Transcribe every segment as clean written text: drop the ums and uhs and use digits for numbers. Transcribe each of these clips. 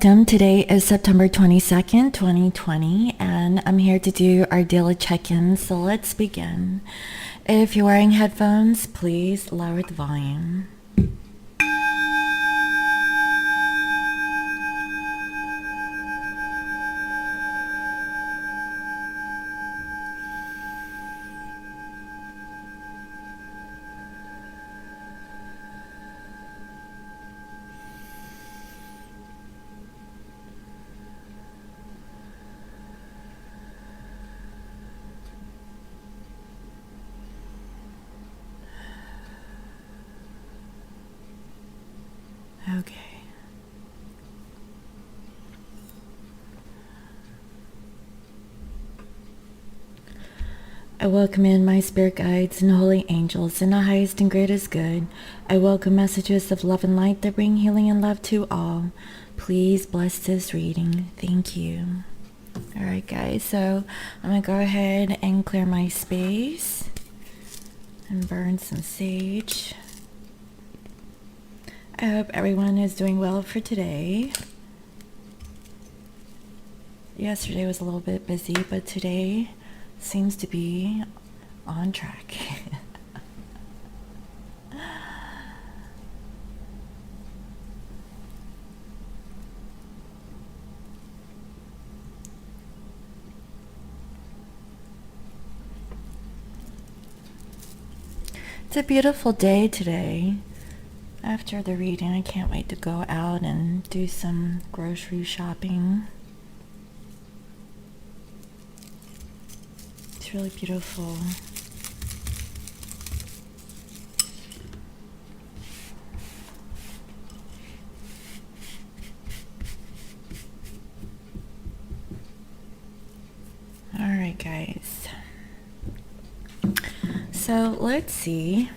Welcome. Today is September 22nd, 2020, and I'm here to do our daily check-in, so let's begin. If you're wearing headphones, please lower the volume. Okay. I welcome in my spirit guides and holy angels in the highest and greatest good. I welcome messages of love and light that bring healing and love to all. Please bless this reading. Thank you. Alright guys, so I'm going to go ahead and clear my space and burn some sage. I hope everyone is doing well for today. Yesterday was a little bit busy, but today seems to be on track. It's a beautiful day today. After the reading, I can't wait to go out and do some grocery shopping. It's really beautiful. Alright guys. So let's see.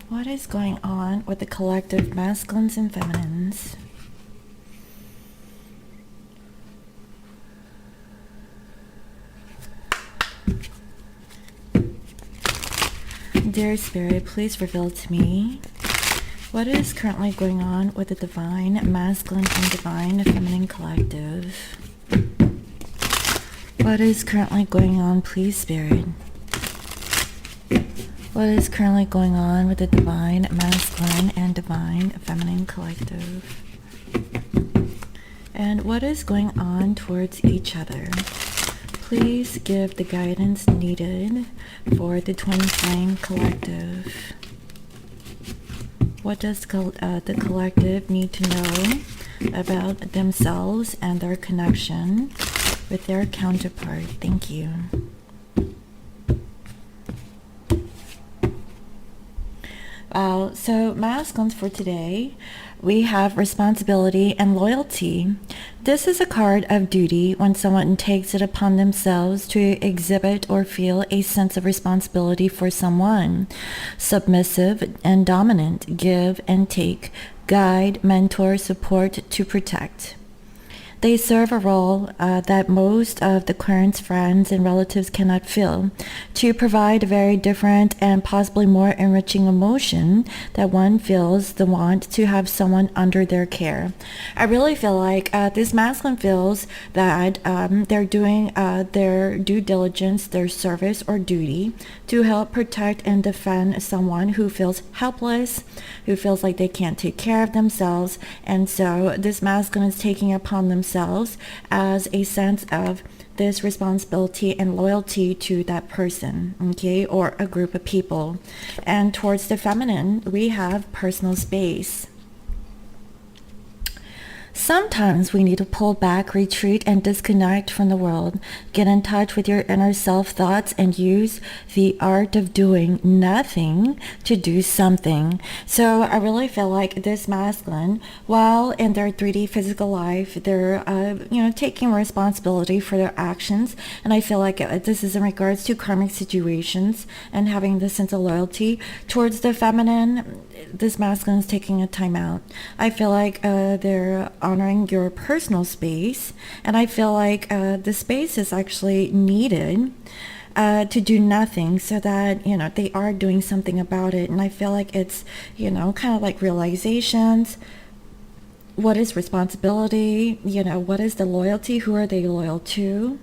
What is going on with the collective masculines and feminines? Dear Spirit, please reveal to me what is currently going on with the divine masculine and divine feminine collective. What is currently going on, please, Spirit? What is currently going on with the divine masculine and divine feminine collective? And what is going on towards each other? Please give the guidance needed for the twin flame collective. What does the collective need to know about themselves and their connection with their counterpart? Thank you. So masculines for today, we have responsibility and loyalty. This is a card of duty when someone takes it upon themselves to exhibit or feel a sense of responsibility for someone. Submissive and dominant, give and take, guide, mentor, support, to protect. They serve a role that most of the current friends and relatives cannot fill, to provide a very different and possibly more enriching emotion that one feels the want to have someone under their care. I really feel like this masculine feels that they're doing their due diligence, their service or duty to help protect and defend someone who feels helpless, who feels like they can't take care of themselves, and so this masculine is taking upon themselves as a sense of this responsibility and loyalty to that person, okay, or a group of people. And towards the feminine, we have personal space. Sometimes we need to pull back, retreat, and disconnect from the world. Get in touch with your inner self thoughts and use the art of doing nothing to do something. So I really feel like this masculine, while in their 3D physical life, they're taking responsibility for their actions. And I feel like this is in regards to karmic situations and having this sense of loyalty. Towards the feminine, this masculine is taking a time out. I feel like they're honoring your personal space, and I feel like the space is actually needed to do nothing, so that, you know, they are doing something about it. And I feel like it's, you know, kind of like realizations. What is responsibility? You know, what is the loyalty? Who are they loyal to?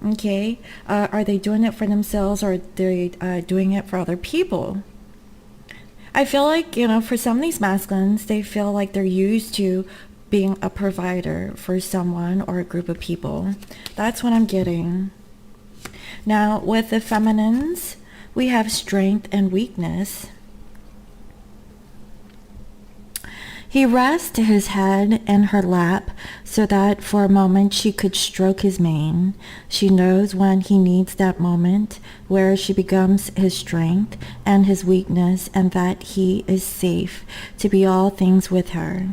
Okay, are they doing it for themselves, or are they doing it for other people? I feel like, you know, for some of these masculines, they feel like they're used to being a provider for someone or a group of people. That's what I'm getting. Now, with the feminines, we have strength and weakness. He rests his head in her lap so that for a moment she could stroke his mane. She knows when he needs that moment, where she becomes his strength and his weakness, and that he is safe to be all things with her.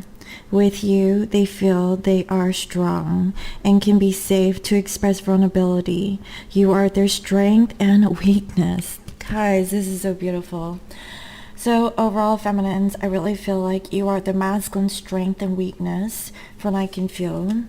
With you, they feel they are strong and can be safe to express vulnerability. You are their strength and weakness. Guys, this is so beautiful. So overall, feminines, I really feel like you are the masculine strength and weakness, from what I can feel.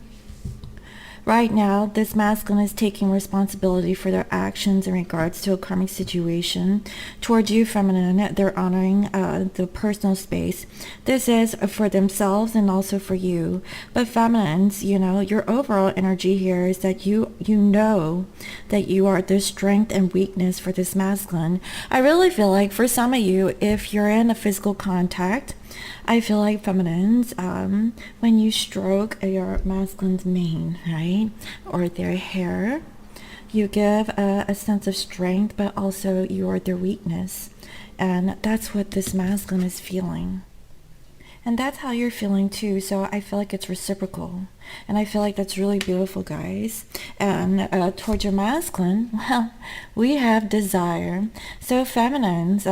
Right now, this masculine is taking responsibility for their actions in regards to a karmic situation. Towards you, feminine, they're honoring the personal space. This is for themselves and also for you. But feminines, you know, your overall energy here is that you know that you are the strength and weakness for this masculine. I really feel like for some of you, if you're in a physical contact, I feel like feminines, when you stroke your masculine's mane, right, or their hair, you give a sense of strength, but also you are their weakness. And that's what this masculine is feeling. And that's how you're feeling too. So I feel like it's reciprocal. And I feel like that's really beautiful, guys. And towards your masculine, well, we have desire. So feminines,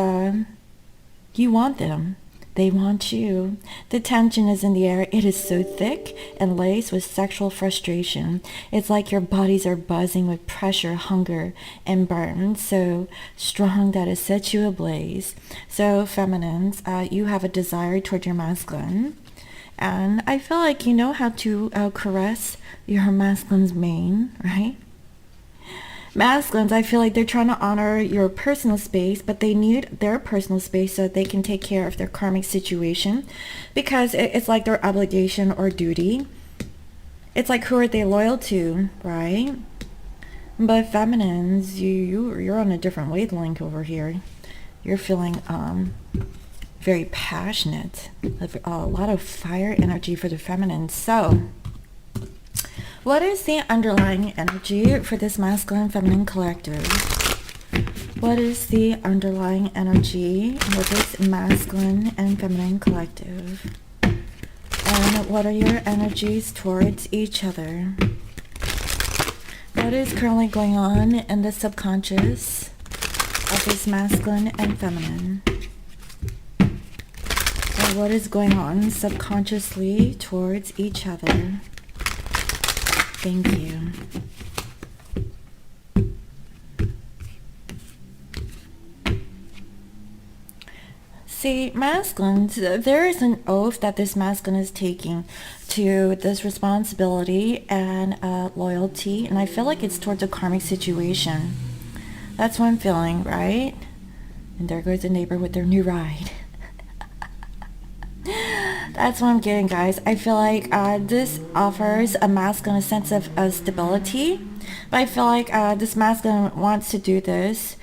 you want them. They want you. The tension is in the air. It is so thick and laced with sexual frustration. It's like your bodies are buzzing with pressure, hunger, and burn. So strong that it sets you ablaze. So feminines, you have a desire toward your masculine. And I feel like you know how to caress your masculine's mane, right? Masculines, I feel like they're trying to honor your personal space, but they need their personal space so that they can take care of their karmic situation, because it's like their obligation or duty. It's like, who are they loyal to, right? But feminines, you're on a different wavelength over here. You're feeling very passionate, a lot of fire energy for the feminine. So what is the underlying energy for this masculine feminine collective? What is the underlying energy for this masculine and feminine collective? And what are your energies towards each other? What is currently going on in the subconscious of this masculine and feminine? And what is going on subconsciously towards each other? Thank you. See, masculines, there is an oath that this masculine is taking to this responsibility and loyalty, and I feel like it's towards a karmic situation. That's what I'm feeling, right? And there goes the neighbor with their new ride. That's what I'm getting, guys. I feel like this offers a masculine a sense of stability. But I feel like this masculine wants to do this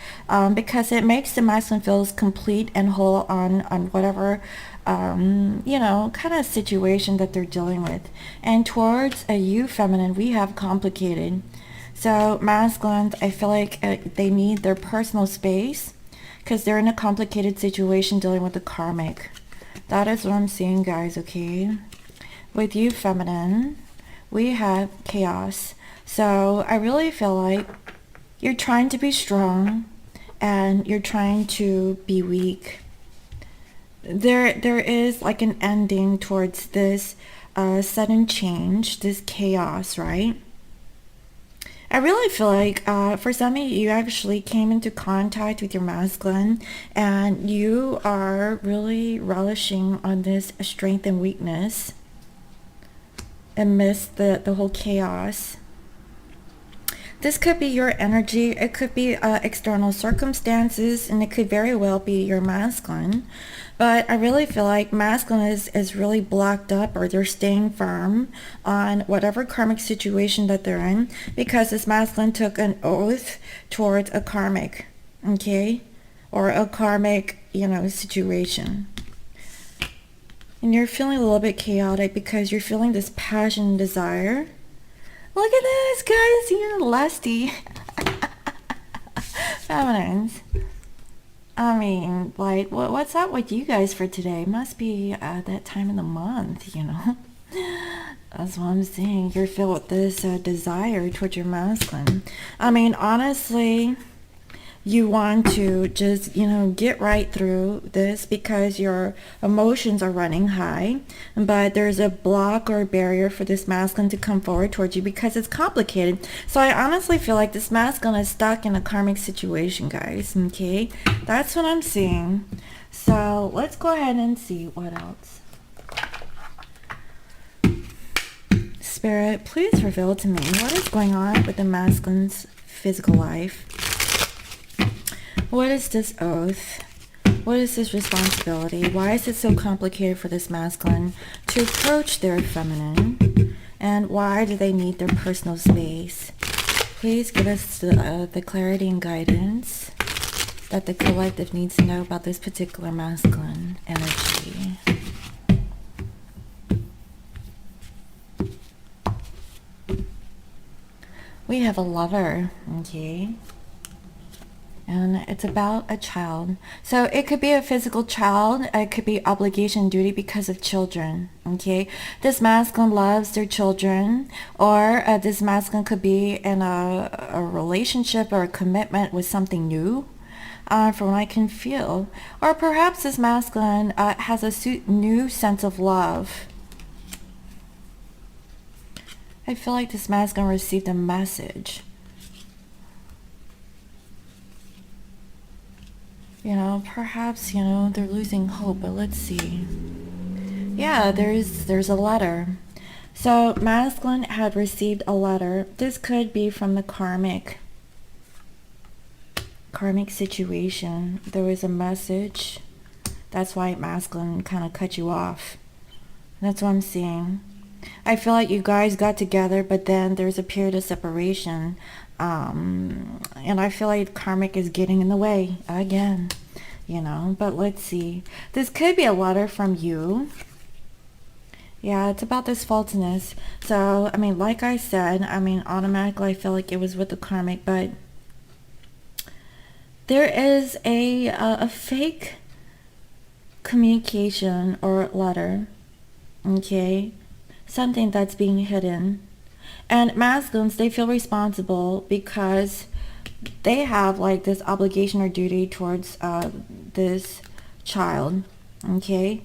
because it makes the masculine feels complete and whole on whatever, you know, kind of situation that they're dealing with. And towards you, feminine, we have complicated. So masculines, I feel like they need their personal space because they're in a complicated situation dealing with the karmic. That is what I'm seeing, guys, okay? With you, feminine, we have chaos. So I really feel like you're trying to be strong and you're trying to be weak. There is like an ending towards this sudden change, this chaos, right? I really feel like for some of you, you actually came into contact with your masculine and you are really relishing on this strength and weakness amidst the whole chaos. This could be your energy. It could be external circumstances, and it could very well be your masculine. But I really feel like masculine is really blocked up, or they're staying firm on whatever karmic situation that they're in, because this masculine took an oath towards a karmic, okay? Or a karmic, situation. And you're feeling a little bit chaotic because you're feeling this passion and desire. Look at this, guys, lusty. Feminines. I mean, like, what's up with you guys for today? Must be that time of the month, That's what I'm saying. You're filled with this desire towards your masculine. I mean, honestly, you want to just, get right through this because your emotions are running high, but there's a block or a barrier for this masculine to come forward towards you because it's complicated. So I honestly feel like this masculine is stuck in a karmic situation, guys, okay? That's what I'm seeing. So let's go ahead and see what else. Spirit, please reveal to me what is going on with the masculine's physical life. What is this oath? What is this responsibility? Why is it so complicated for this masculine to approach their feminine? And why do they need their personal space? Please give us the clarity and guidance that the collective needs to know about this particular masculine energy. We have a lover, okay? And it's about a child. So it could be a physical child. It could be obligation, duty because of children. Okay. This masculine loves their children. Or this masculine could be in a relationship or a commitment with something new. From what I can feel. Or perhaps this masculine has a new sense of love. I feel like this masculine received a message. Perhaps, they're losing hope, but let's see. Yeah, there's a letter. So masculine had received a letter. This could be from the karmic situation. There was a message. That's why masculine kind of cut you off. That's what I'm seeing. I feel like you guys got together, but then there's a period of separation. And I feel like karmic is getting in the way again, but let's see. This could be a letter from you. Yeah, it's about this falseness. So, I mean, like I said, automatically I feel like it was with the karmic, but there is a fake communication or letter, okay? Something that's being hidden. And masculines, they feel responsible because they have like this obligation or duty towards this child, okay?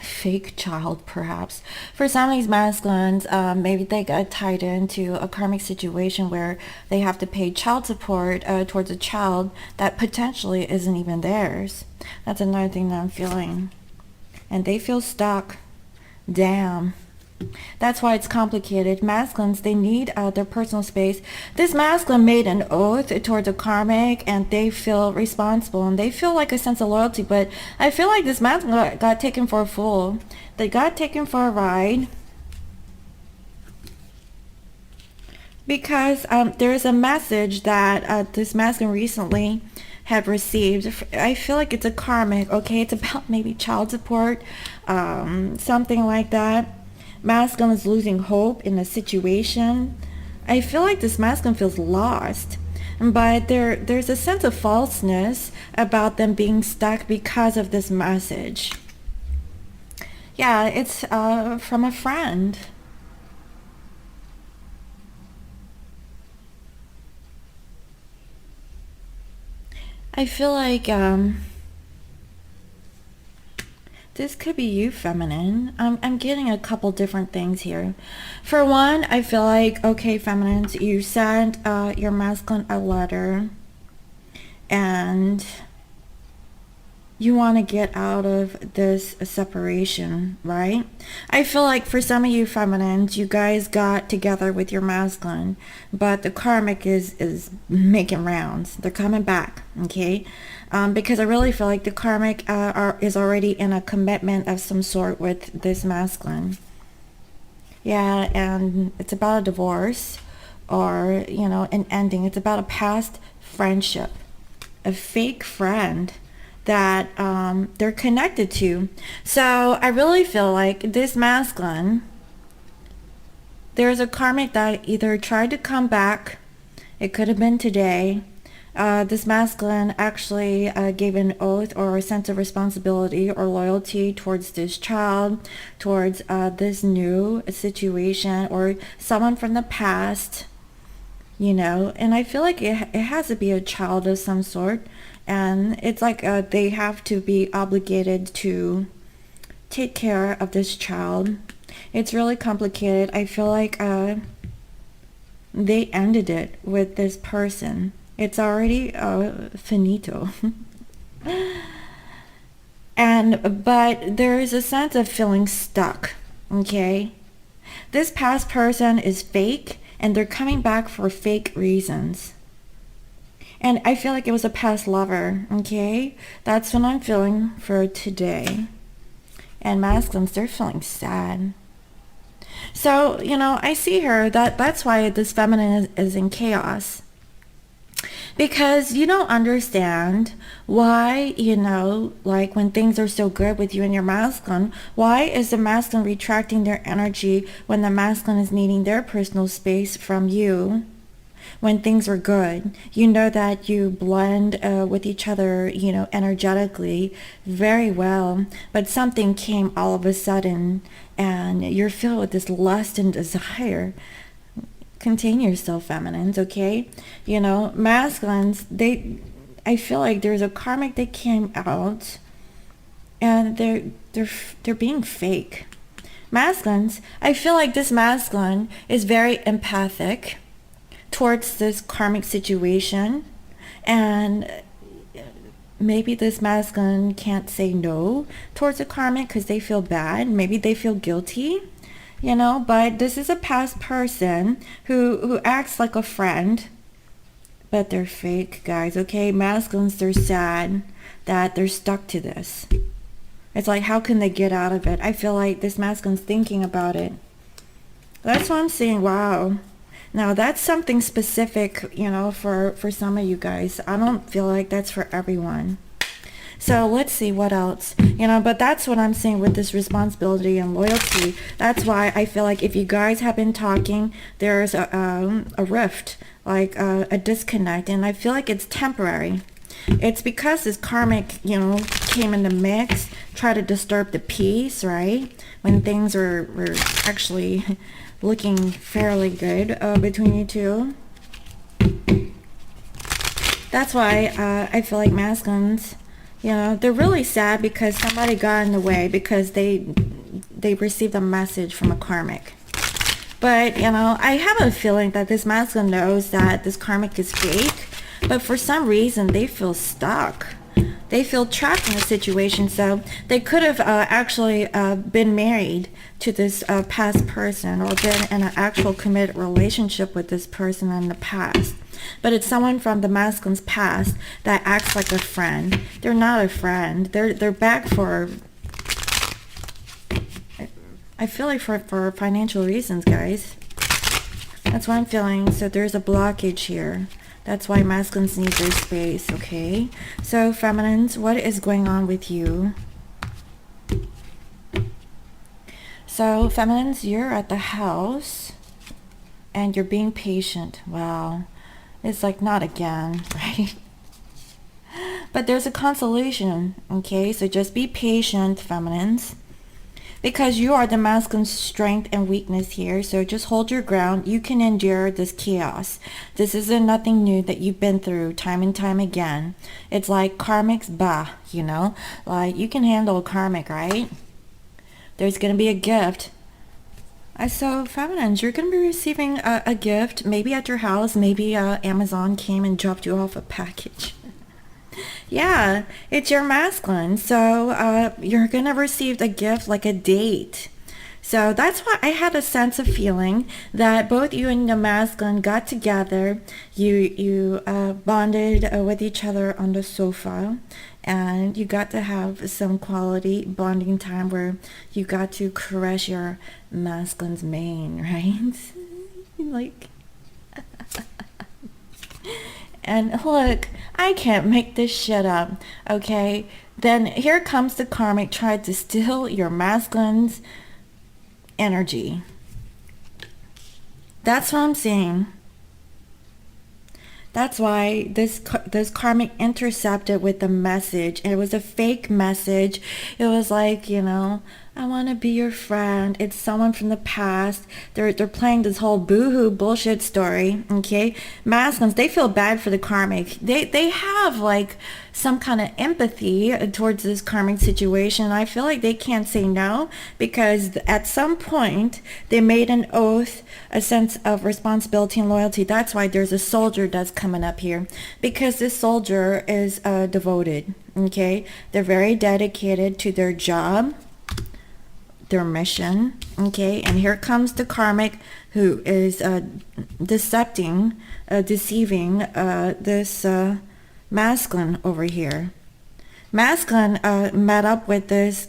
Fake child, perhaps. For some of these masculines, maybe they got tied into a karmic situation where they have to pay child support towards a child that potentially isn't even theirs. That's another thing that I'm feeling. And they feel stuck. Damn. That's why it's complicated. Masculines, they need their personal space. This masculine made an oath towards a karmic, and they feel responsible, and they feel like a sense of loyalty, but I feel like this masculine got taken for a fool. They got taken for a ride. Because there's a message that this masculine recently had received. I feel like it's a karmic, okay? It's about maybe child support, something like that. Masculine is losing hope in a situation. I feel like this masculine feels lost, but there's a sense of falseness about them being stuck because of this message. Yeah, it's from a friend. I feel like this could be you, feminine. I'm getting a couple different things here. For one, I feel like, okay, feminines, you sent your masculine a letter, and you want to get out of this separation, right? I feel like for some of you feminines, you guys got together with your masculine, but the karmic is making rounds. They're coming back, okay? Because I really feel like the karmic is already in a commitment of some sort with this masculine. Yeah, and it's about a divorce or, you know, an ending. It's about a past friendship, a fake friend that they're connected to. So I really feel like this masculine, there's a karmic that either tried to come back, it could have been today. This masculine actually gave an oath or a sense of responsibility or loyalty towards this child, towards this new situation or someone from the past, you know. And I feel like it has to be a child of some sort. And it's like they have to be obligated to take care of this child. It's really complicated. I feel like they ended it with this person. It's already finito. But there is a sense of feeling stuck, okay? This past person is fake, and they're coming back for fake reasons. And I feel like it was a past lover, okay? That's what I'm feeling for today. And masculines, they're feeling sad. So, you know, I see her, that's why this feminine is in chaos. Because you don't understand why, you know, like when things are so good with you and your masculine, why is the masculine retracting their energy when the masculine is needing their personal space from you? When things are good, you know that you blend with each other, you know, energetically very well, but something came all of a sudden and you're filled with this lust and desire. Contain yourself, feminines, okay? You know, masculines, I feel like there's a karmic that came out and they're being fake. Masculines, I feel like this masculine is very empathic towards this karmic situation, and maybe this masculine can't say no towards a karmic because they feel bad, maybe they feel guilty, you know. But this is a past person who acts like a friend, but they're fake, guys, okay? Masculines, they're sad that they're stuck to this. It's like, how can they get out of it? I feel like this masculine's thinking about it. That's what I'm saying. Wow. Now that's something specific, you know, for some of you guys. I don't feel like that's for everyone. So let's see what else, you know, but that's what I'm saying with this responsibility and loyalty. That's why I feel like if you guys have been talking, there's a rift, like a disconnect, and I feel like it's temporary. It's because this karmic, you know, came in the mix, try to disturb the peace, right? When things were actually looking fairly good between you two. That's why I feel like masculines, you know, they're really sad because somebody got in the way because they received a message from a karmic. But, you know, I have a feeling that this masculine knows that this karmic is fake, but for some reason they feel stuck. They feel trapped in a situation, so they could have actually been married to this past person or been in an actual committed relationship with this person in the past. But it's someone from the masculine's past that acts like a friend. They're not a friend. They're back for, I feel like for financial reasons, guys. That's what I'm feeling. So there's a blockage here. That's why masculines need their space, okay? So feminines, what is going on with you? So feminines, you're at the house and you're being patient. Wow. It's like, not again, right? But there's a consolation, okay? So just be patient, feminines. Because you are the masculine's strength and weakness here. So just hold your ground. You can endure this chaos. This isn't nothing new that you've been through time and time again. It's like karmic's bah, you know? Like, you can handle karmic, right? There's going to be a gift. So, feminines, you're going to be receiving a gift. Maybe at your house. Maybe Amazon came and dropped you off a package. Yeah, it's your masculine. So you're going to receive a gift like a date. So that's why I had a sense of feeling that both you and the masculine got together. You bonded with each other on the sofa, and you got to have some quality bonding time where you got to caress your masculine's mane, right? Like, and look, I can't make this shit up, okay? Then here comes the karmic trying to steal your masculine's energy. That's what I'm seeing. That's why this karmic intercepted with the message. And it was a fake message. It was like, I want to be your friend. It's someone from the past. They're playing this whole boohoo bullshit story. Okay, masculines, they feel bad for the karmic. They have like some kind of empathy towards this karmic situation. I feel like they can't say no because at some point they made an oath, a sense of responsibility and loyalty. That's why there's a soldier that's coming up here, because this soldier is devoted. Okay, they're very dedicated to their job, their mission. Okay, and here comes the karmic who is deceiving this masculine over here. Masculine met up with this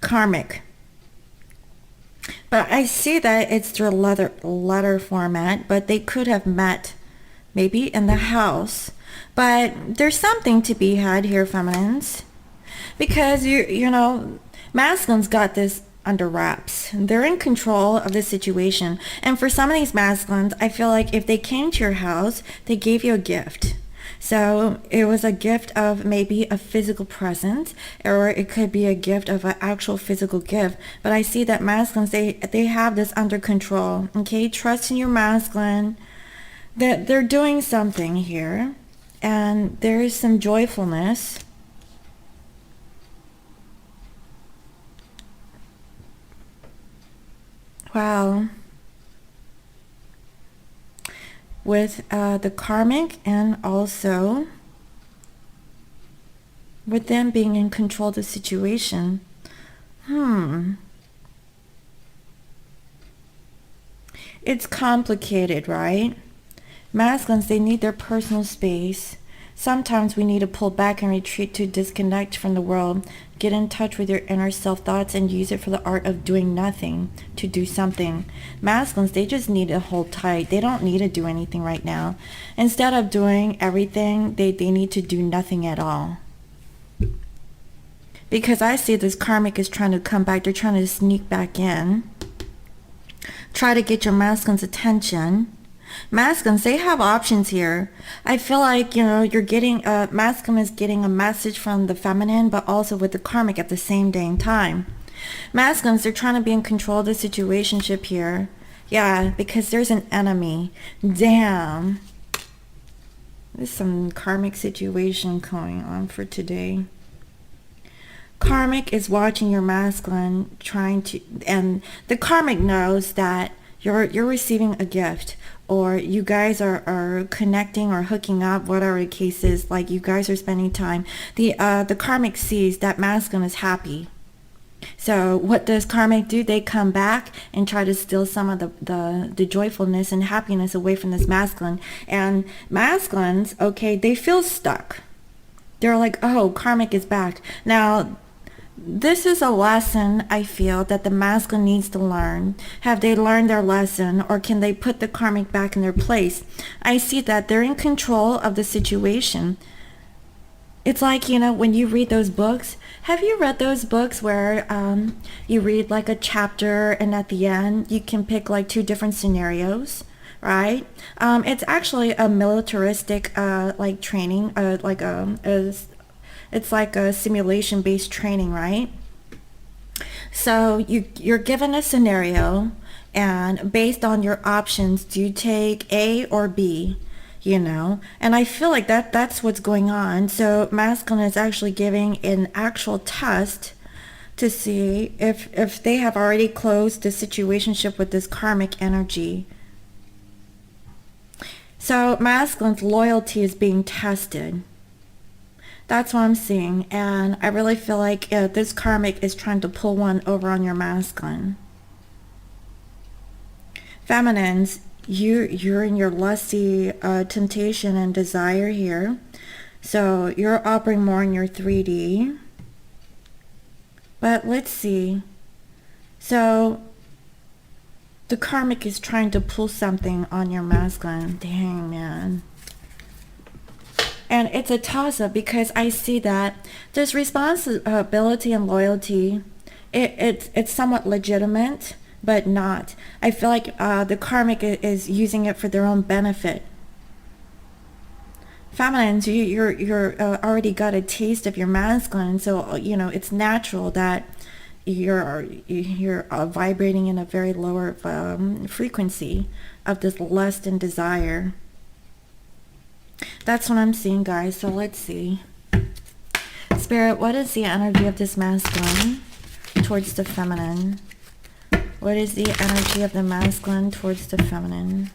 karmic, but I see that it's through letter format, but they could have met maybe in the house. But there's something to be had here, feminines, because you know, masculines got this under wraps. They're in control of the situation. And for some of these masculines, I feel like if they came to your house, they gave you a gift. So it was a gift of maybe a physical present, or it could be a gift of an actual physical gift. But I see that masculines, they have this under control. Okay, trust in your masculine. That they're doing something here, and there is some joyfulness. Wow. With the karmic, and also with them being in control of the situation. It's complicated, right? Masculines, they need their personal space. Sometimes we need to pull back and retreat to disconnect from the world, get in touch with your inner self-thoughts, and use it for the art of doing nothing to do something. Masculines, they just need to hold tight. They don't need to do anything right now. Instead of doing everything, they need to do nothing at all. Because I see this karmic is trying to come back. They're trying to sneak back in. Try to get your masculine's attention. Masculines, they have options here. I feel like, you're getting, masculine is getting a message from the feminine, but also with the karmic at the same dang time. Masculines, they're trying to be in control of the situationship here. Yeah, because there's an enemy. Damn. There's some karmic situation going on for today. Karmic is watching your masculine and the karmic knows that you're receiving a gift, or you guys are connecting or hooking up, whatever the case is, like you guys are spending time. The karmic sees that masculine is happy. So what does karmic do? They come back and try to steal some of the joyfulness and happiness away from this masculine. And masculines, okay, they feel stuck. They're like, oh, karmic is back. Now, this is a lesson I feel that the masculine needs to learn. Have they learned their lesson, or can they put the karmic back in their place? I see that they're in control of the situation. It's like, when you read those books, have you read those books where you read like a chapter and at the end you can pick like two different scenarios? Right? It's actually a militaristic like training, it's like a simulation-based training, right? So you're given a scenario, and based on your options, do you take A or B? And I feel like that's what's going on. So masculine is actually giving an actual test to see if they have already closed the situationship with this karmic energy. So masculine's loyalty is being tested. That's what I'm seeing. And I really feel like this karmic is trying to pull one over on your masculine. Feminines, you're in your lusty temptation and desire here. So you're operating more in your 3D. But let's see. So the karmic is trying to pull something on your masculine. Dang, man. And it's a toss-up because I see that this responsibility and loyalty, it's somewhat legitimate, but not. I feel like the karmic is using it for their own benefit. Feminines, you're already got a taste of your masculine, so you know it's natural that you're vibrating in a very lower frequency of this lust and desire. That's what I'm seeing, guys. So let's see. Spirit, what is the energy of this masculine towards the feminine? What is the energy of the masculine towards the feminine?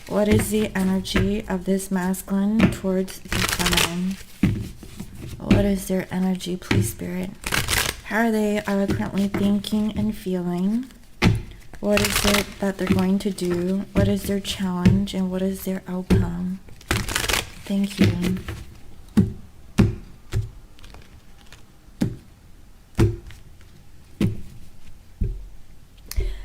What is the energy of this masculine towards the feminine? What is their energy, please, Spirit? How are they currently thinking and feeling? What is it that they're going to do? What is their challenge and what is their outcome? Thank you.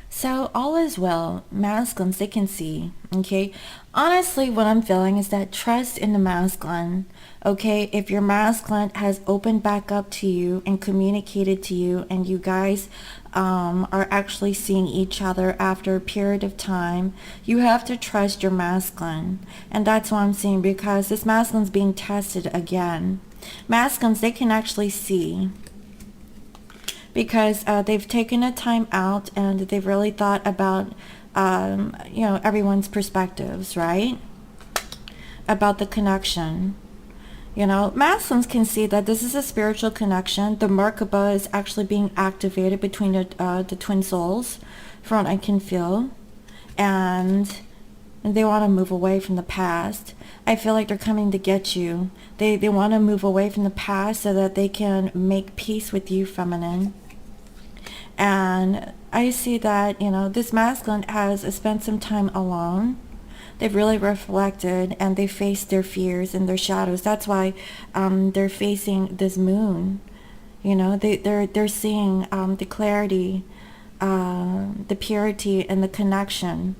So all is well. Masculines, they can see, okay? Honestly, what I'm feeling is that trust in the masculine, okay? If your masculine has opened back up to you and communicated to you and you guys are actually seeing each other after a period of time, you have to trust your masculine. And that's what I'm seeing because this masculine's being tested again. Masculines, they can actually see because they've taken a time out and they've really thought about you know, everyone's perspectives, right? About the connection. You know, masculines can see that this is a spiritual connection. The Merkaba is actually being activated between the twin souls, from what I can feel. And they want to move away from the past. I feel like they're coming to get you. They want to move away from the past so that they can make peace with you, feminine. And I see that, you know, this masculine has spent some time alone. They've really reflected and they faced their fears and their shadows. That's why they're facing this moon. You know, they're seeing the clarity, the purity and the connection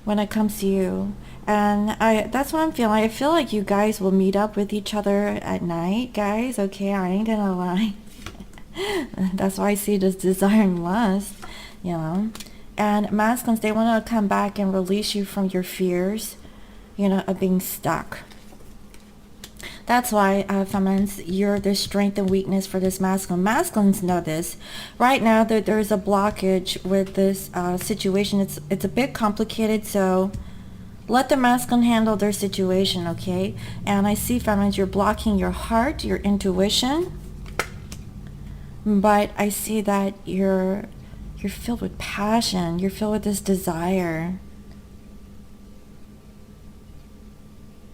when it comes to you. And that's what I'm feeling. I feel like you guys will meet up with each other at night, guys. Okay, I ain't gonna lie. That's why I see this desire and lust, you know. And masculines, they want to come back and release you from your fears, you know, of being stuck. That's why, feminines, you're the strength and weakness for this masculine. Masculines know this. Right now, there's a blockage with this situation. It's a bit complicated, so let the masculine handle their situation, okay? And I see, feminines, you're blocking your heart, your intuition. But I see that you're filled with passion. You're filled with this desire.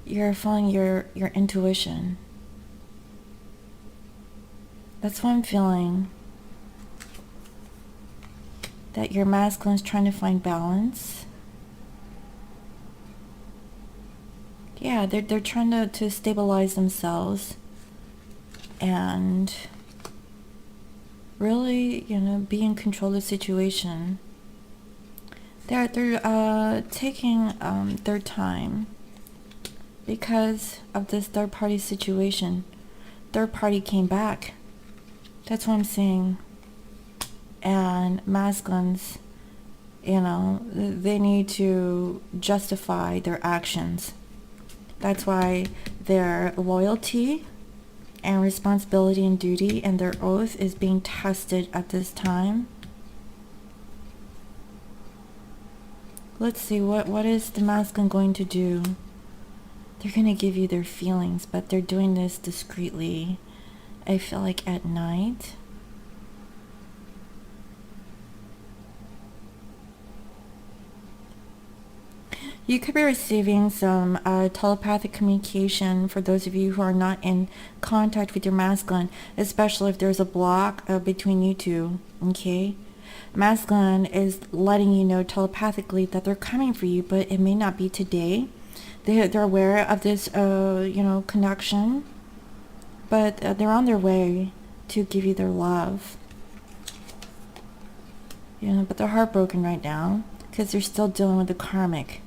You're following your intuition. That's what I'm feeling. That your masculine is trying to find balance. Yeah, they're trying to stabilize themselves and really, you know, be in control of the situation. They're taking their time because of this third party situation. Third party came back. That's what I'm seeing. And masculines, you know, they need to justify their actions. That's why their loyalty and responsibility and duty and their oath is being tested at this time. Let's see, what is the masculine going to do? They're going to give you their feelings, but they're doing this discreetly. I feel like at night. You could be receiving some telepathic communication for those of you who are not in contact with your masculine, especially if there's a block between you two, okay? Masculine is letting you know telepathically that they're coming for you, but it may not be today. They're aware of this, connection, but they're on their way to give you their love. But they're heartbroken right now because they're still dealing with the karmic.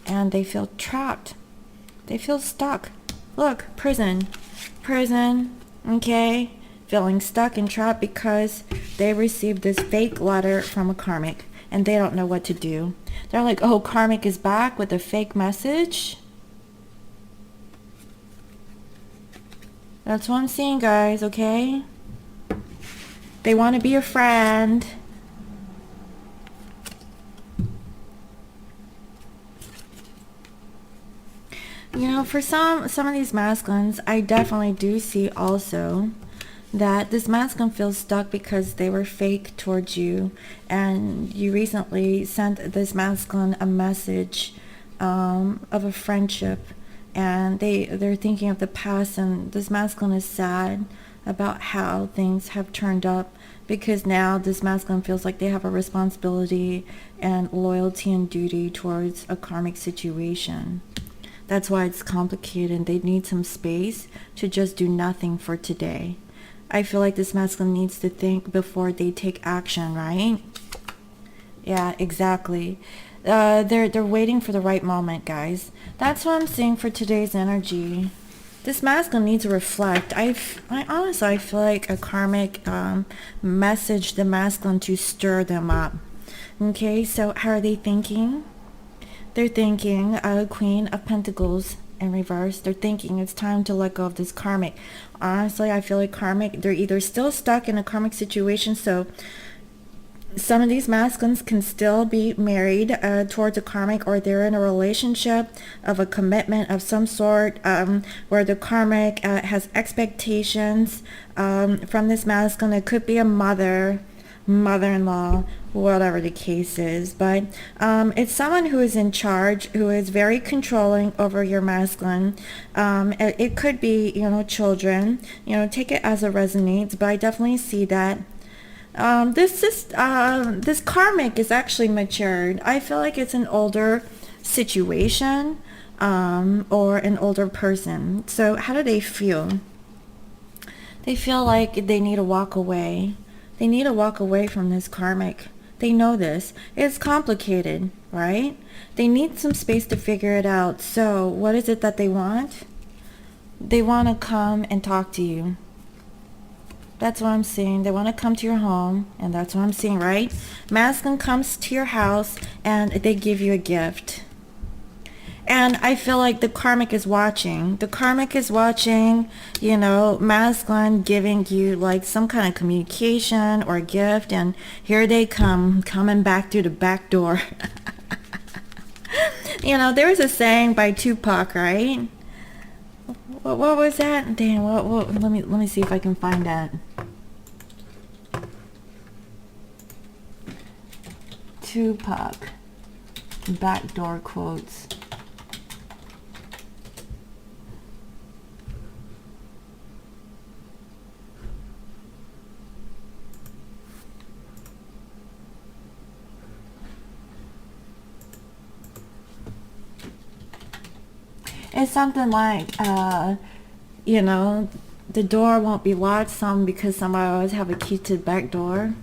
And they feel trapped. They feel stuck. Look, prison, okay? Feeling stuck and trapped because they received this fake letter from a karmic and they don't know what to do. They're like, oh, karmic is back with a fake message. That's what I'm seeing, guys, okay? They want to be a friend. For some of these masculines, I definitely do see also that this masculine feels stuck because they were fake towards you, and you recently sent this masculine a message of a friendship, and they're thinking of the past, and this masculine is sad about how things have turned up because now this masculine feels like they have a responsibility and loyalty and duty towards a karmic situation. That's why it's complicated. They need some space to just do nothing for today. I feel like this masculine needs to think before they take action, right? Yeah, exactly. They're waiting for the right moment, guys. That's what I'm seeing for today's energy. This masculine needs to reflect. I honestly feel like a karmic messaged the masculine to stir them up. Okay, so how are they thinking? They're thinking Queen of Pentacles in reverse. They're thinking it's time to let go of this karmic. Honestly, I feel like karmic, they're either still stuck in a karmic situation, so some of these masculines can still be married towards a karmic, or they're in a relationship of a commitment of some sort where the karmic has expectations from this masculine. It could be a mother-in-law, whatever the case is, but it's someone who is in charge, who is very controlling over your masculine. It could be, children, take it as it resonates, but I definitely see that this karmic is actually matured. I feel like it's an older situation or an older person. So how do they feel? They feel like they need to walk away. They need to walk away from this karmic. They know this. It's complicated, right? They need some space to figure it out. So what is it that they want? They want to come and talk to you. That's what I'm seeing. They want to come to your home, and that's what I'm seeing, right? Masculine comes to your house, and they give you a gift. And I feel like the karmic is watching. The karmic is watching, masculine giving you like some kind of communication or gift, and here they come, coming back through the back door. There was a saying by Tupac, right? What was that? Damn, what, let me see if I can find that. Tupac backdoor quotes. It's something like, the door won't be locked because somebody always have a key to the back door.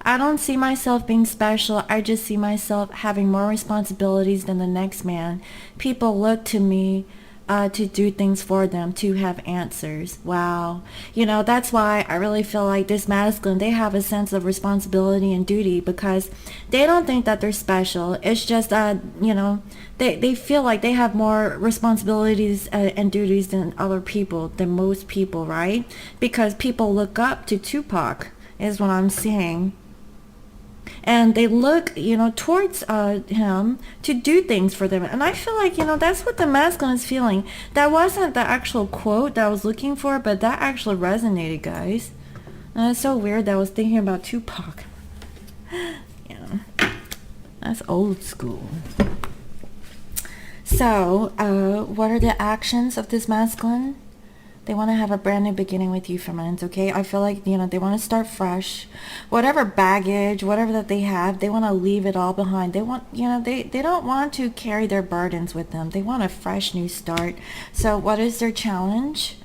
I don't see myself being special. I just see myself having more responsibilities than the next man. People look to me to do things for them, to have answers. Wow. That's why I really feel like this masculine, they have a sense of responsibility and duty because they don't think that they're special. It's just, they feel like they have more responsibilities and duties than other people, than most people, right? Because people look up to Tupac, is what I'm seeing. And they look, towards him to do things for them. And I feel like, that's what the masculine is feeling. That wasn't the actual quote that I was looking for, but that actually resonated, guys. And it's so weird that I was thinking about Tupac. That's old school. So, what are the actions of this masculine? They want to have a brand new beginning with you, feminines, okay? I feel like, they want to start fresh. Whatever baggage, whatever that they have, they want to leave it all behind. They want, they don't want to carry their burdens with them. They want a fresh new start. So what is their challenge?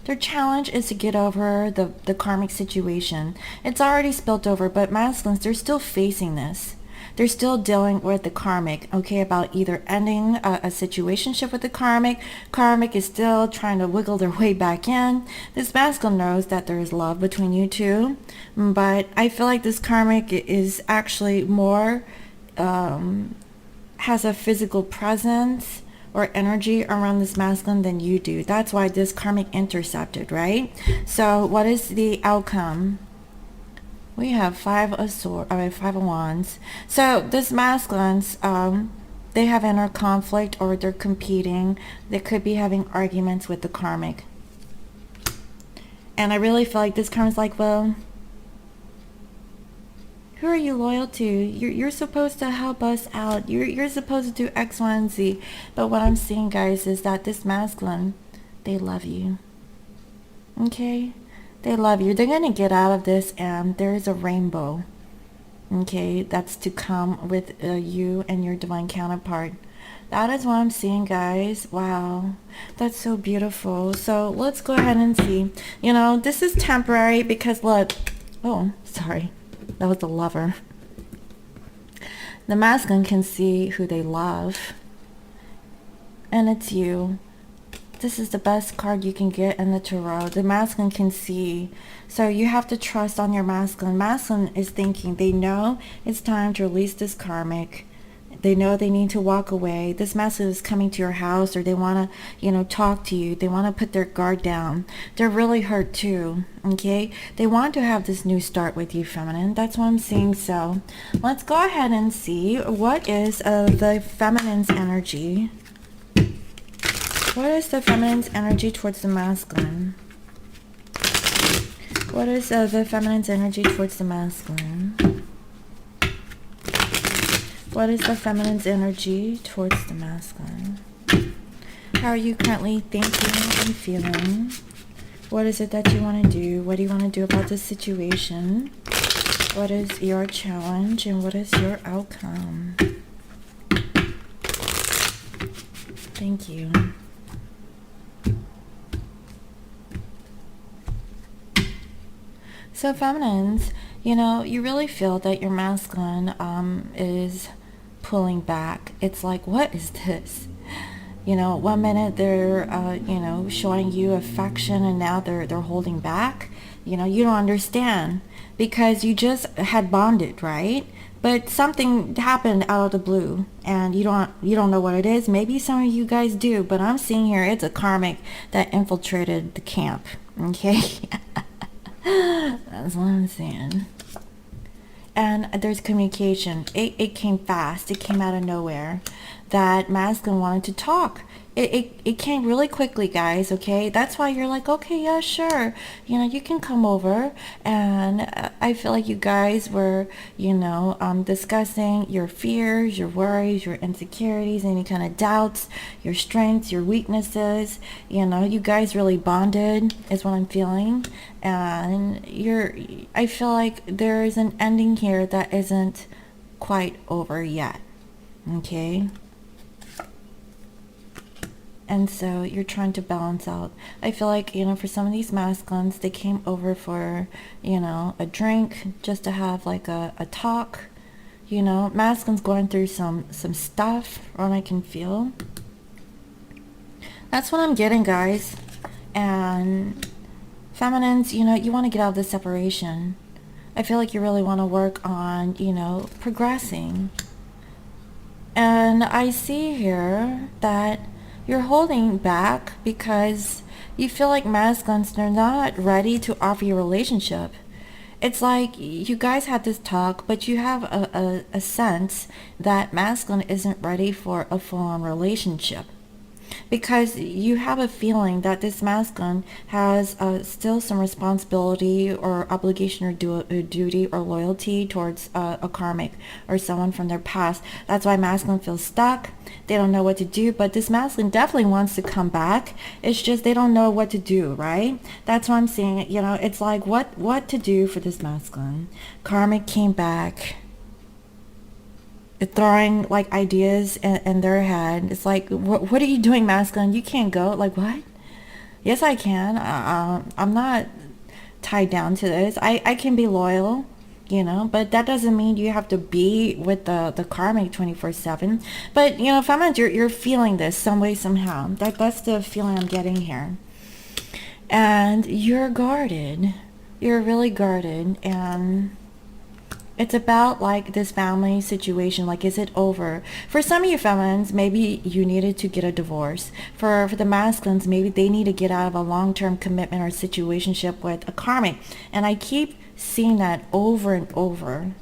Their challenge is to get over the karmic situation. It's already spilt over, but masculines, they're still facing this. They're still dealing with the karmic, okay, about either ending a situationship with the karmic. Karmic is still trying to wiggle their way back in. This masculine knows that there is love between you two, but I feel like this karmic is actually more, has a physical presence or energy around this masculine than you do. That's why this karmic intercepted, right? So what is the outcome? We have five of wands. So this masculines, they have inner conflict, or they're competing. They could be having arguments with the karmic. And I really feel like this karmic's like, well, who are you loyal to? You're supposed to help us out. You're supposed to do X, Y, and Z. But what I'm seeing, guys, is that this masculine, they love you. Okay? They love you. They're going to get out of this, and there is a rainbow, okay, that's to come with you and your divine counterpart. That is what I'm seeing, guys. Wow. That's so beautiful. So let's go ahead and see. This is temporary because, look. Oh, sorry. That was the lover. The masculine can see who they love, and it's you. This is the best card you can get in the tarot. The masculine can see. So you have to trust on your masculine. Masculine is thinking. They know it's time to release this karmic. They know they need to walk away. This masculine is coming to your house, or they want to, talk to you. They want to put their guard down. They're really hurt too, okay? They want to have this new start with you, feminine. That's what I'm seeing. So let's go ahead and see what is the feminine's energy. What is the feminine's energy towards the masculine? What is the feminine's energy towards the masculine? What is the feminine's energy towards the masculine? How are you currently thinking and feeling? What is it that you want to do? What do you want to do about this situation? What is your challenge, and what is your outcome? Thank you. So feminines, you really feel that your masculine is pulling back. It's like, what is this? 1 minute they're, showing you affection, and now they're holding back. You don't understand because you just had bonded, right? But something happened out of the blue, and you don't know what it is. Maybe some of you guys do, but I'm seeing here it's a karmic that infiltrated the camp. Okay. That's what I'm saying. And there's communication. It came fast. It came out of nowhere. That masculine wanted to talk. It came really quickly, guys, okay? That's why you're like, okay, yeah, sure. You can come over. And I feel like you guys were, discussing your fears, your worries, your insecurities, any kind of doubts, your strengths, your weaknesses. You guys really bonded is what I'm feeling. And I feel like there is an ending here that isn't quite over yet, okay? And so you're trying to balance out. I feel like, for some of these masculines, they came over for, a drink, just to have like a talk. Masculine's going through some stuff, or I can feel. That's what I'm getting, guys. And feminines, you want to get out of this separation. I feel like you really want to work on, progressing. And I see here that you're holding back because you feel like masculines, they're not ready to offer you a relationship. It's like you guys had this talk, but you have a sense that masculine isn't ready for a full-on relationship. Because you have a feeling that this masculine has still some responsibility or obligation or duty or loyalty towards a karmic or someone from their past. That's why masculine feels stuck. They don't know what to do, but this masculine definitely wants to come back. It's just they don't know what to do, right? That's what I'm saying. You know, it's like what to do for this masculine. Karmic came back, throwing like ideas in their head. It's like, what are you doing, masculine? You can't go. Like, what? Yes, I can. I'm not tied down to this. I can be loyal, you know, but that doesn't mean you have to be with the karmic 24/7. But, you know, feminine, you're feeling this some way, somehow. That's the feeling I'm getting here. And you're guarded. You're really guarded. And it's about like this family situation, like is it over? For some of you feminines, maybe you needed to get a divorce. For the masculines, maybe they need to get out of a long-term commitment or situationship with a karmic. And I keep seeing that over and over.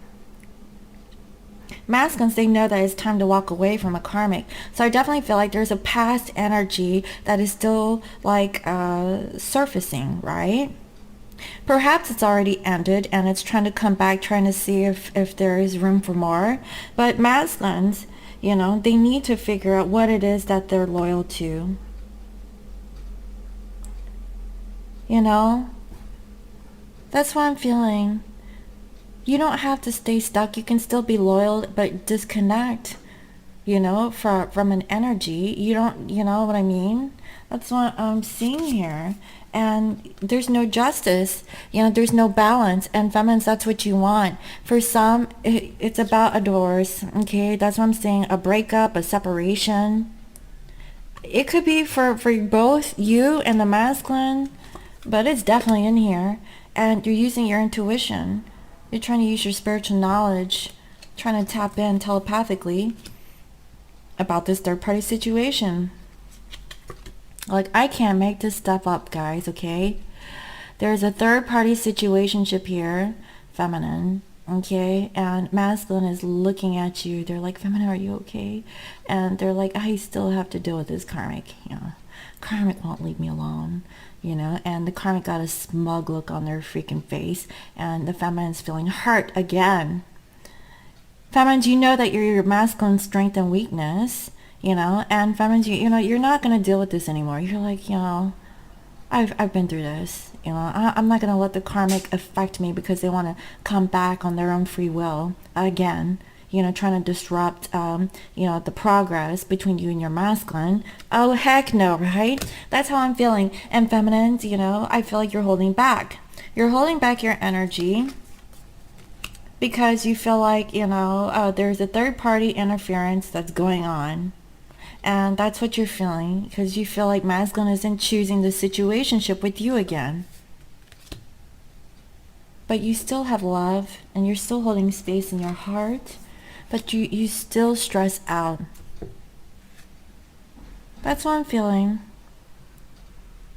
Masculines, they know that it's time to walk away from a karmic. So I definitely feel like there's a past energy that is still like surfacing, right? Perhaps it's already ended and it's trying to come back, trying to see if there is room for more. But masculines, you know, they need to figure out what it is that they're loyal to. You know, that's what I'm feeling. You don't have to stay stuck. You can still be loyal, but disconnect, you know, from an energy. You don't, you know what I mean? That's what I'm seeing here. And there's no justice, you know, there's no balance. And feminines, that's what you want. For some, it's about a divorce, okay? That's what I'm saying, a breakup, a separation. It could be for both you and the masculine, but it's definitely in here. And you're using your intuition. You're trying to use your spiritual knowledge, trying to tap in telepathically about this third-party situation. Like, I can't make this stuff up, guys, okay? There's a third-party situationship here, feminine, okay? And masculine is looking at you. They're like, feminine, are you okay? And they're like, I still have to deal with this karmic, you know. Karmic won't leave me alone, you know? And the karmic got a smug look on their freaking face. And the feminine's feeling hurt again. Feminines, you know that you're your masculine strength and weakness. You know, and feminines, you know, you're not going to deal with this anymore. You're like, you know, I've been through this. You know, I'm not going to let the karmic affect me because they want to come back on their own free will again. You know, trying to disrupt, you know, the progress between you and your masculine. Oh, heck no, right? That's how I'm feeling. And feminines, you know, I feel like you're holding back. You're holding back your energy because you feel like, you know, there's a third-party interference that's going on. And that's what you're feeling, because you feel like masculine isn't choosing the situationship with you again. But you still have love, and you're still holding space in your heart, but you still stress out. That's what I'm feeling.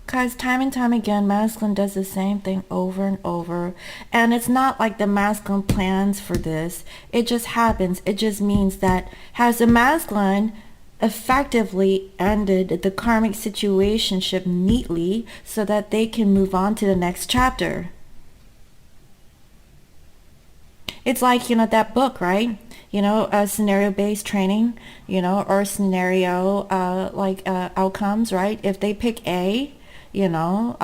Because time and time again, masculine does the same thing over and over. And it's not like the masculine plans for this. It just happens. It just means that has the masculine effectively ended the karmic situationship neatly so that they can move on to the next chapter. It's like, you know, that book, right? You know, scenario-based training, you know, or scenario outcomes, right? If they pick A, you know,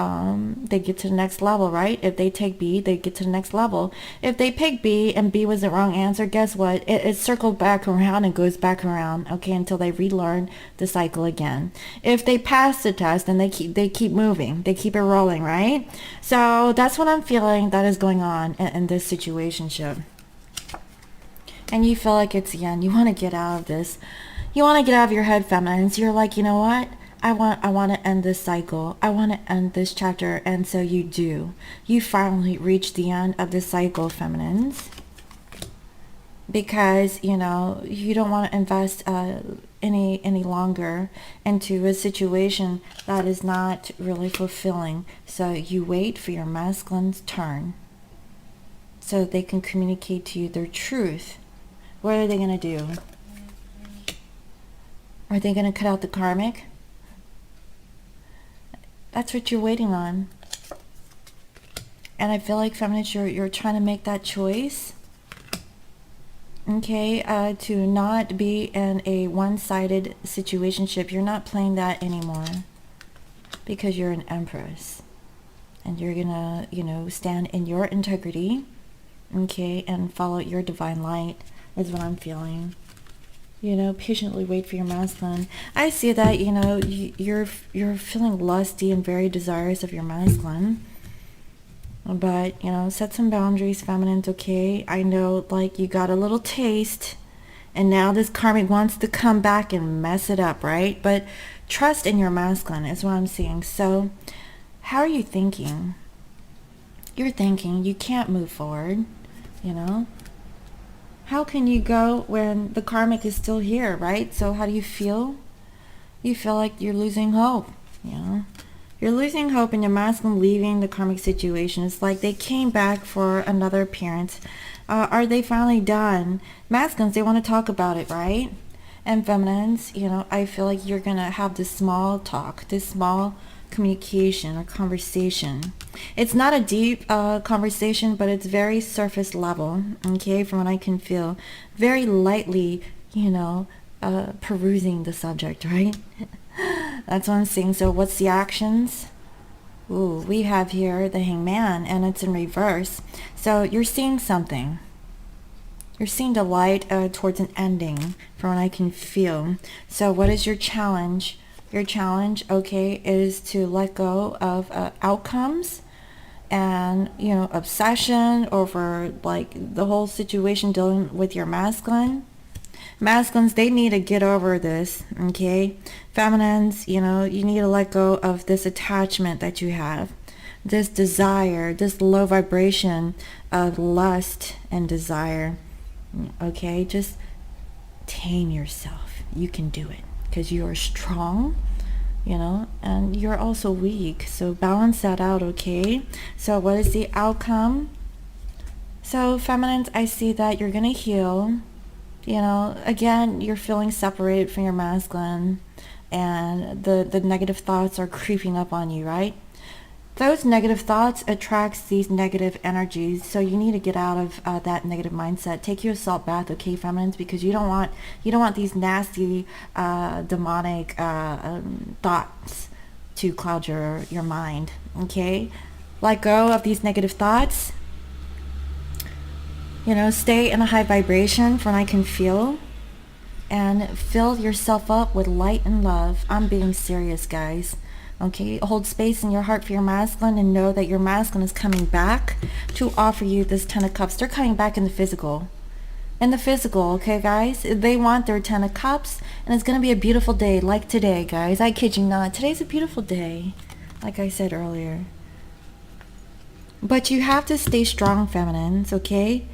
they get to the next level, right? If they take B, they get to the next level. If they pick B and B was the wrong answer, guess what? It circled back around and goes back around, okay, until they relearn the cycle again. If they pass the test, then they keep moving. They keep it rolling, right? So that's what I'm feeling that is going on in this situationship. And you feel like it's the end. You want to get out of this. You want to get out of your head, feminines. You're like, you know what? I want to end this cycle. I want to end this chapter. And so you do. You finally reach the end of the cycle, feminines. Because, you know, you don't want to invest any longer into a situation that is not really fulfilling. So you wait for your masculine's turn. so they can communicate to you their truth. What are they going to do? Are they going to cut out the karmic? That's what you're waiting on. And I feel like, feminines, you're trying to make that choice. Okay, to not be in a one-sided situationship. You're not playing that anymore because you're an empress. And you're gonna, stand in your integrity, okay, and follow your divine light is what I'm feeling. Patiently wait for your masculine. I see that, you're feeling lusty and very desirous of your masculine. But, set some boundaries, feminines, okay? I know, like, you got a little taste, and now this karmic wants to come back and mess it up, right? But trust in your masculine is what I'm seeing. So, how are you thinking? You're thinking you can't move forward, How can you go when the karmic is still here, right? So how do you feel? You feel like you're losing hope, You're losing hope in your masculine leaving the karmic situation. It's like they came back for another appearance. Are they finally done? Masculines, they want to talk about it, right? And feminines, I feel like you're going to have this small talk, this small communication or conversation. It's not a deep conversation, but it's very surface level, okay, from what I can feel. Very lightly, perusing the subject, right? That's what I'm seeing. So what's the actions? Ooh, we have here the hangman, and it's in reverse. So you're seeing something. You're seeing the light towards an ending, from what I can feel. So what is your challenge? Your challenge, okay, is to let go of outcomes and, obsession over, like, the whole situation dealing with your masculine. Masculines, they need to get over this, okay? Feminines, you need to let go of this attachment that you have, this desire, this low vibration of lust and desire, okay? Just tame yourself. You can do it because you are strong, and you're also weak. So balance that out, okay? So what is the outcome? So feminines, I see that you're going to heal. Again, you're feeling separated from your masculine, and the negative thoughts are creeping up on you, right? Those negative thoughts attracts these negative energies, so you need to get out of that negative mindset. Take you a salt bath, okay, feminines, because you don't want these nasty, demonic thoughts to cloud your mind, okay? Let go of these negative thoughts. Stay in a high vibration from what I can feel, and fill yourself up with light and love. I'm being serious, guys. Okay, hold space in your heart for your masculine, and know that your masculine is coming back to offer you this 10 of cups. They're coming back in the physical. Okay, guys? They want their 10 of cups, and it's going to be a beautiful day like today, guys. I kid you not. Today's a beautiful day, like I said earlier. But you have to stay strong, feminines, okay?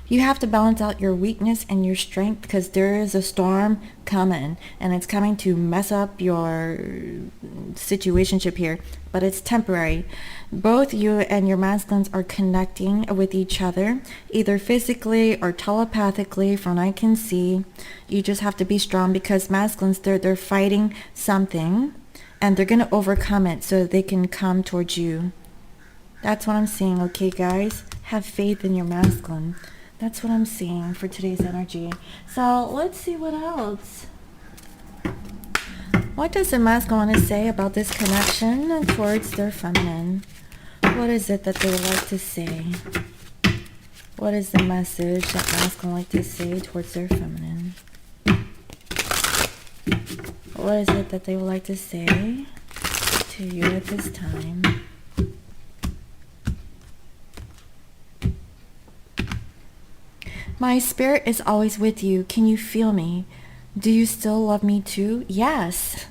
You have to balance out your weakness and your strength, because there is a storm coming, and it's coming to mess up your situationship here, but it's temporary. Both you and your masculines are connecting with each other, either physically or telepathically, from what I can see. You just have to be strong, because masculines, they're fighting something, and they're going to overcome it so they can come towards you. That's what I'm seeing, okay, guys? Have faith in your masculine. That's what I'm seeing for today's energy. So let's see what else. What does the masculine want to say about this connection towards their feminine? What is it that they would like to say? What is the message that masculine like to say towards their feminine? What is it that they would like to say to you at this time? My spirit is always with you. Can you feel me? Do you still love me too? Yes.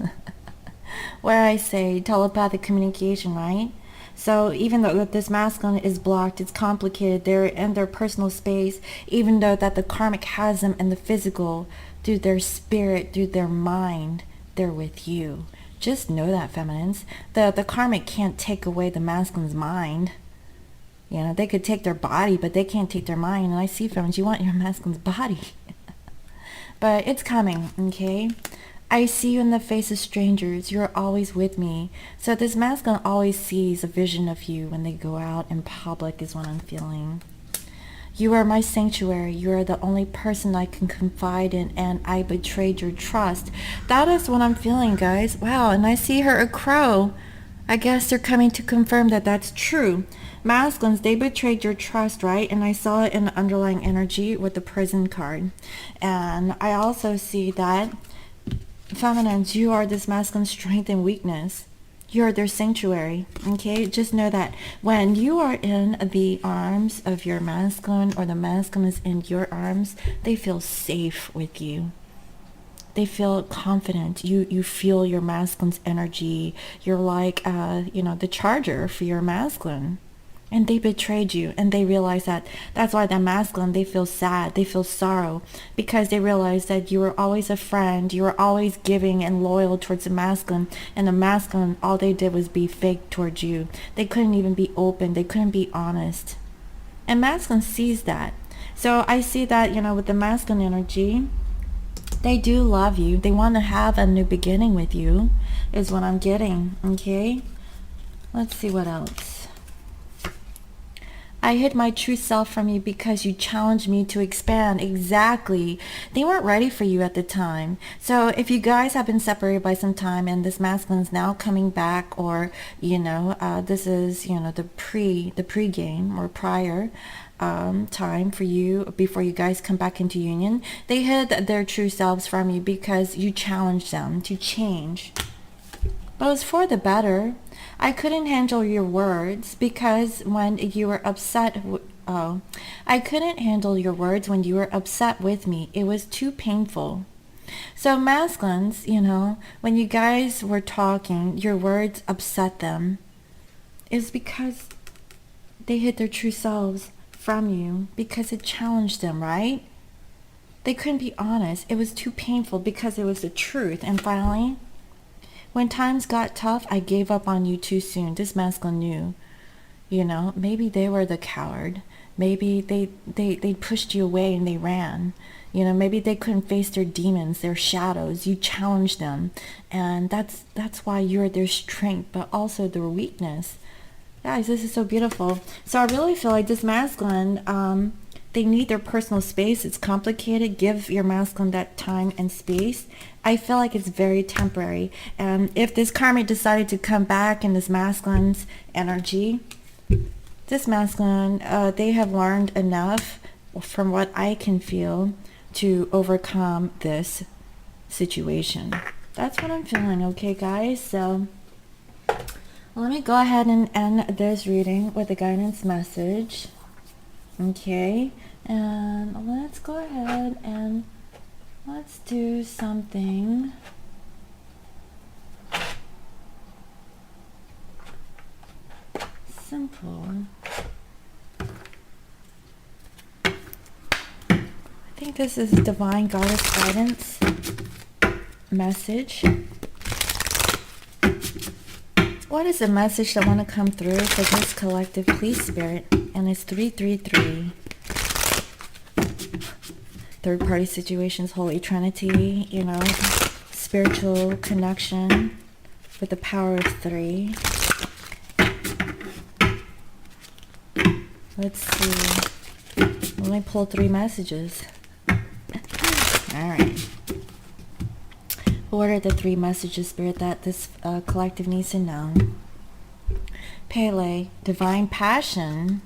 Where I say telepathic communication, right? So even though that this masculine is blocked, it's complicated, they're in their personal space, even though that the karmic has them in the physical, through their spirit, through their mind, they're with you. Just know that, feminines. The karmic can't take away the masculine's mind. You know, they could take their body, but they can't take their mind. And I see, friends, you want your masculine's body. But it's coming, okay? I see you in the face of strangers. You're always with me. So this masculine always sees a vision of you when they go out in public is what I'm feeling. You are my sanctuary. You are the only person I can confide in, and I betrayed your trust. That is what I'm feeling, guys. Wow, and I see her a crow. I guess they're coming to confirm that that's true. Masculines, they betrayed your trust, right? And I saw it in the underlying energy with the prison card. And I also see that, feminines, you are this masculine strength and weakness. You're their sanctuary, okay? Just know that when you are in the arms of your masculine, or the masculine is in your arms, they feel safe with you. They feel confident. You feel your masculine's energy. You're like, the charger for your masculine. And they betrayed you, and they realize that. That's why the masculine, they feel sad, they feel sorrow, because they realize that you were always a friend, you were always giving and loyal towards the masculine, and the masculine, all they did was be fake towards you. They couldn't even be open, they couldn't be honest. And masculine sees that. So I see that, with the masculine energy, they do love you. They want to have a new beginning with you, is what I'm getting, okay? Let's see what else. I hid my true self from you because you challenged me to expand. Exactly. They weren't ready for you at the time. So if you guys have been separated by some time and this masculine is now coming back, or, this is, the pre-game or prior time for you before you guys come back into union, they hid their true selves from you because you challenged them to change. But it was for the better. I couldn't handle your words because when you were upset, I couldn't handle your words when you were upset with me. It was too painful. So masculines, when you guys were talking, your words upset them. It's because they hid their true selves from you because it challenged them, right? They couldn't be honest. It was too painful because it was the truth. And finally, when times got tough, I gave up on you too soon. This masculine knew, maybe they were the coward. Maybe they pushed you away and they ran. Maybe they couldn't face their demons, their shadows. You challenged them. And that's why you're their strength, but also their weakness. Guys, this is so beautiful. So I really feel like this masculine, they need their personal space. It's complicated. Give your masculine that time and space. I feel like it's very temporary. And if this karmic decided to come back in this masculine's energy, this masculine, they have learned enough, from what I can feel, to overcome this situation. That's what I'm feeling, okay, guys? So let me go ahead and end this reading with a guidance message. Okay, and let's go ahead and let's do something simple. I think this is Divine Goddess Guidance message. What is the message that want to come through for this collective, please, Spirit? And it's 333. Third-party situations, Holy Trinity, spiritual connection with the power of 3. Let's see. Let me pull 3 messages. All right. What are the 3 messages, Spirit, that this collective needs to know? Pele, divine passion.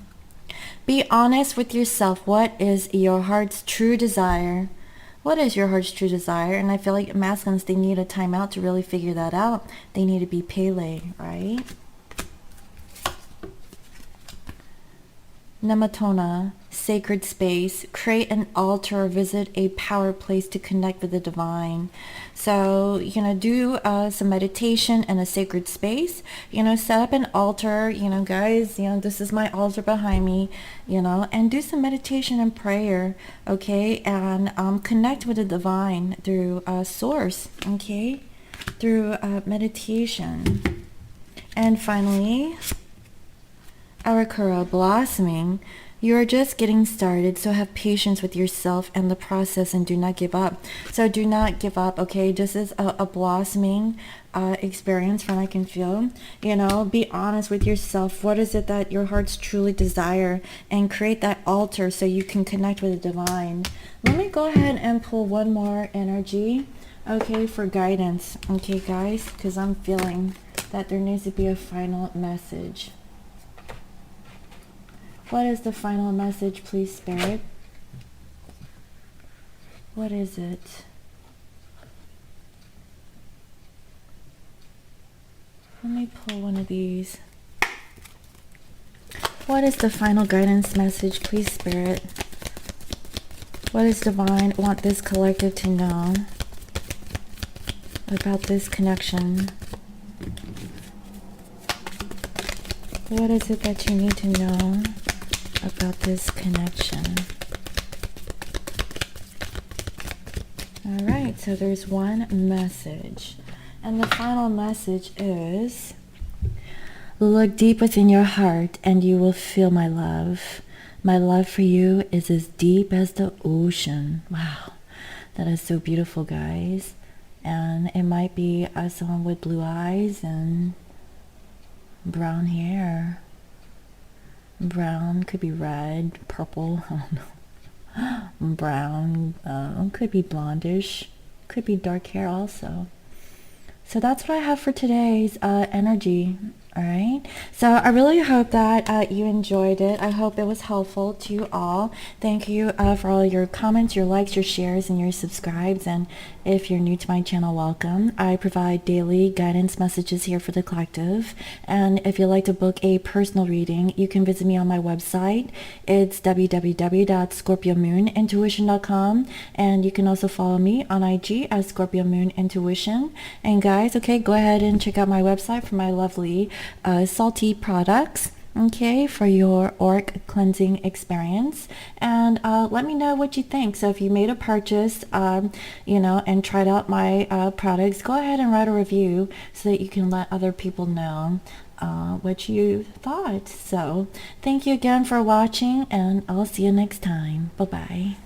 Be honest with yourself. What is your heart's true desire? What is your heart's true desire? And I feel like masculines, they need a timeout to really figure that out. They need to be Pele, right? Namatona, sacred space. Create an altar or visit a power place to connect with the divine. So, do some meditation in a sacred space. Set up an altar, guys, this is my altar behind me, and do some meditation and prayer, okay? And connect with the divine through source, okay? Through meditation. And finally, Arakura, blossoming. You are just getting started, so have patience with yourself and the process and do not give up. So do not give up, okay? This is a blossoming experience from I can feel. You know, be honest with yourself. What is it that your hearts truly desire? And create that altar so you can connect with the divine. Let me go ahead and pull one more energy, okay, for guidance. Okay, guys, because I'm feeling that there needs to be a final message. What is the final message, please, Spirit? What is it? Let me pull one of these. What is the final guidance message, please, Spirit? What does divine want this collective to know about this connection? What is it that you need to know about this connection? All right, so there's one message. And the final message is, look deep within your heart and you will feel my love. My love for you is as deep as the ocean. Wow, that is so beautiful, guys. And it might be someone with blue eyes and brown hair. Brown could be red, purple, I don't know. Brown could be blondish, could be dark hair also. So that's what I have for today's energy. All right, so I really hope that you enjoyed it. I hope it was helpful to you all. Thank you for all your comments, your likes, your shares, and your subscribes. And if you're new to my channel, welcome. I provide daily guidance messages here for the collective. And if you'd like to book a personal reading, you can visit me on my website. It's www.scorpiomoonintuition.com. And you can also follow me on IG as Scorpio Moon Intuition. And guys, okay, go ahead and check out my website for my lovely salty products, okay, for your auric cleansing experience. And let me know what you think. So if you made a purchase, you know, and tried out my products, go ahead and write a review so that you can let other people know what you thought. So thank you again for watching, and I'll see you next time. Bye bye.